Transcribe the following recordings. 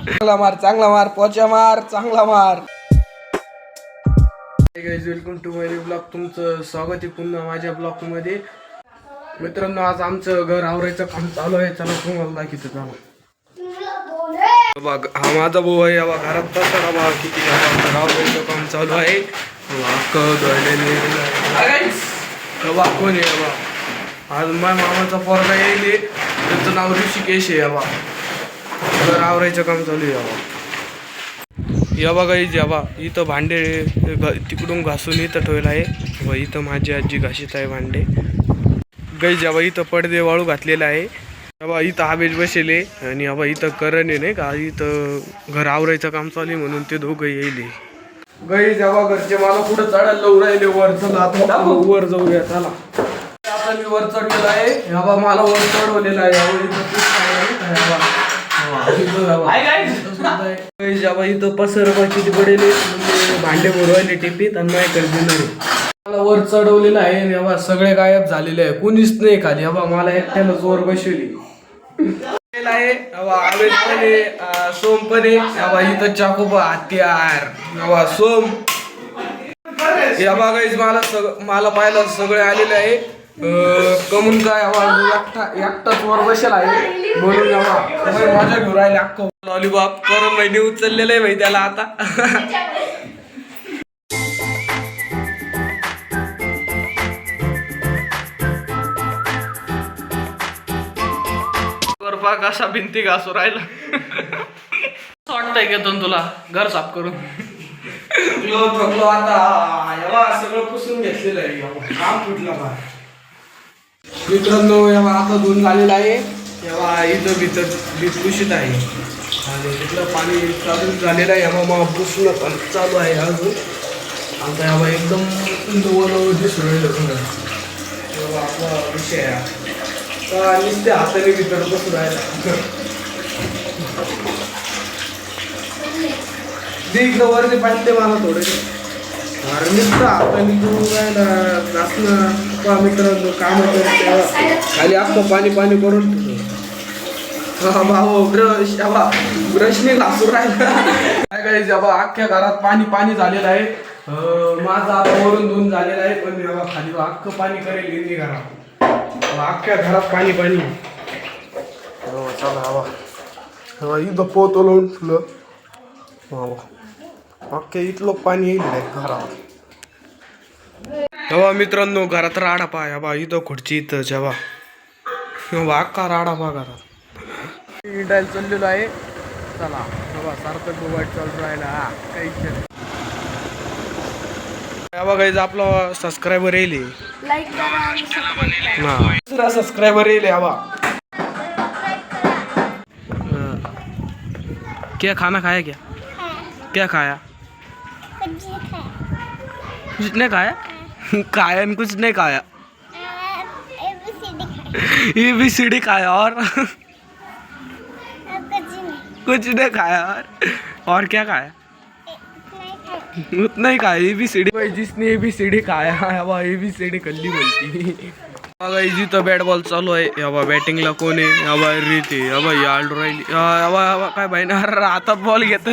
चांगला मार पोचा मार चांगला मार. Welcome to my blog. तुमचं स्वागत आहे पुन्हा माझ्या ब्लॉग मध्ये. मित्रांनो आज आमचं घर आवरायचं काम चालू आहे. चला तुम्हाला दाखवतो. चला बघ हा माझा भाऊ आहे. बघा घरात बसला बघा किती घर आवरायचं काम चालू आहे. कोण आहे बा आज माझ्या मामाचा पोरगा येईल. त्याचं नाव ऋषिकेश आहे. बा घर आवरायचं काम चालू आहे. या बघा या बा इथं भांडे तिकडून घासून इथं ठेवलं आहे. व इथं माझी आजी घाशीत आहे भांडे. गाईज या बा इथं पडदे वाळू घातलेला आहे. बा इथं आवेश बसेले आणि बा इथं करण आहे नाही का. इथं घर आवरायचं काम चालू आहे म्हणून ते दोघं येईल. गाईज या बा घरचे मला कुठं चढायला लावून राहिले वर. चला आता वर जाऊया. चला आता मी वर चढलेला आहे. या बा मला वर चढवलेला आहे. इथं पसर किती पडेल भांडे भरवायले टिपीत आणि माझ्याकडे देणार मला वर चढवलेलं आहे. बाबा सगळे गायब झालेले आहे. कुणीच नाही खाली. बाबा मला एकट्याला जोर बसवली आहे. आवेश पण आहे सोम पण आहे. बाबा इथं चाकोबा हत्यार बाबा सोम या बागाईच मला पाहिलं सगळे आलेले आहे. कमून काय एकटाच वर बसेल आहे म्हणून माझ्या घेऊन राहिले अख्खं लॉलीपॉप करून महिने उचललेलं आहे भाई त्याला आता. कसा भिंती घासू राहिला वाटतंय घेतो तुला घर साफ करून. थकलो आता सगळं पुसून घेतलेलं आहे. काम फुटलं बा मित्रांनो. आता धुवून झालेला आहे. तेव्हा इथं भीत पुशीत आहे आणि तिथलं पाणी चालू झालेलं आहे. मग पुसणं पण चालू आहे अजून. आता यावा एकदम नवं दिसून राहिलं सगळं. तेव्हा आपला विषय आहे नुसते हाताने भीतर बसून राहिला. इकडं वरती पाडते मला थोडे अरे नुसतं हाताने करून राहिला घासणं मित्रांनो काम खाली अख्खं पाणी पाणी करून भाऊ ब्रशने घासून राहिला. काय करायचं बाबा अख्ख्या घरात पाणी पाणी झालेलं आहे. माझं आता वरून धुवून झालेलं आहे. पण बाबा खाली अख्खं पाणी करेल हिंदी घरात. अख्ख्या घरात पाणी पाणी. चला हवा इथं पोत लावून ठेवलं. अख्ख्या इथलं पाणी येईल घरात. हवा मित्रांनो घरात राडा पा बा इथं खुर्ची इथं जेव्हा अख्खा राडा पा घरात. इंडायला चाललेलो आहे. चला बाबा सारखं मोबाईल चालू राहिला काही बघायचं आपला सबस्क्रायबर येईल. दुसरा सबस्क्रायबर येईल. क्या खाना खाया क्या खाया कुछ नहीं खाया खाया कुछ नहीं खाया ABCD खाया और कुछ नहीं खाया और क्या खाया उतना ही खाया ABCD. जिसने ABCD खाया हवा ABCD कल्ली बोलती. बघा इथं बॅट बॉल चालू आहे. हवा बॅटिंगला कोण आहे. हवा रीते हवा यार्ड राहिली. हवा काय बाईन हातात बॉल घेत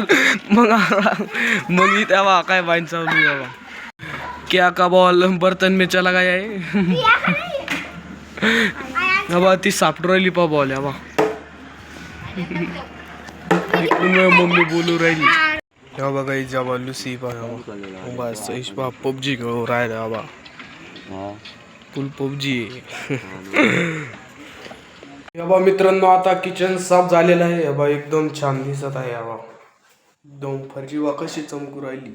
मग इथे हवा काय बाईन चालू आहे. हवा क्या का बॉल बर्तन में चला गया है. हवा ती सापड राहिली पा बॉल. हवा मम्मी बोलू राहिली. तेव्हा बघा जेव्हा लुसी पा पबजी खेळू राहिला. हवा फुल पबजी. बाबा मित्रांनो आता किचन साफ झालेलं आहे. बाबा एकदम छान दिसत आहे. बाबा एकदम फरजीवा कशी चमकू राहिली.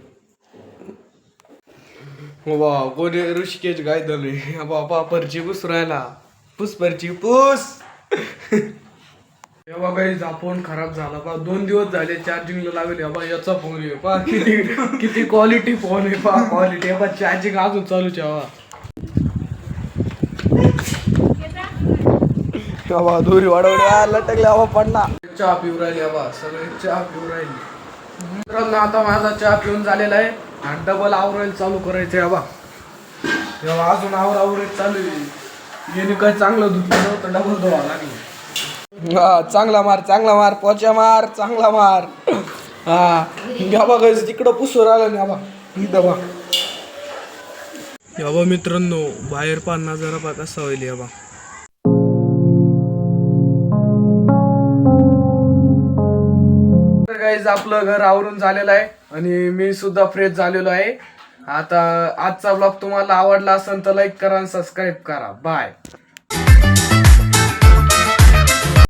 बाबा कोणी ऋषिकेश गाय धरले. बाबा फरची पुस राहिला. पुस फरची पुस. तेव्हा काही फोन खराब झाला पा 2 दिवस झाले चार्जिंगला लावले. बाबा याचा फोन आहे पा किती क्वालिटी फोन आहे पा क्वालिटी. बाबा चार्जिंग अजून चालू ठेवा. बाबा दोरी वाढवल्या लटकल्या. बाबा पडला. चहा पिऊ राहिली. बाबा सगळे चहा पिऊ राहिली. मित्रांनो आता माझा चहा पिऊन झालेला आहे. आणि डबल आवरायला चालू करायचंय. बाबा तेव्हा अजून आवरायला चालू आहे. गेली काय चांगलं धुतलं तर डबल धुवा लागलं. हा चांगला मार पोचा मार चांगला मार. हा घ्या बघा तिकडं पुसून आलं ना बा इथं बा. या बा मित्रांनो बाहेर पहा नजारा पहा कसा होईल या बा. तर गाईज आपलं घर आवरून झालेलं आहे आणि मी सुद्धा फ्रेश झालेलो आहे. आता आजचा ब्लॉग तुम्हाला आवडला असेल तर लाईक करा आणि सबस्क्राईब करा. बाय.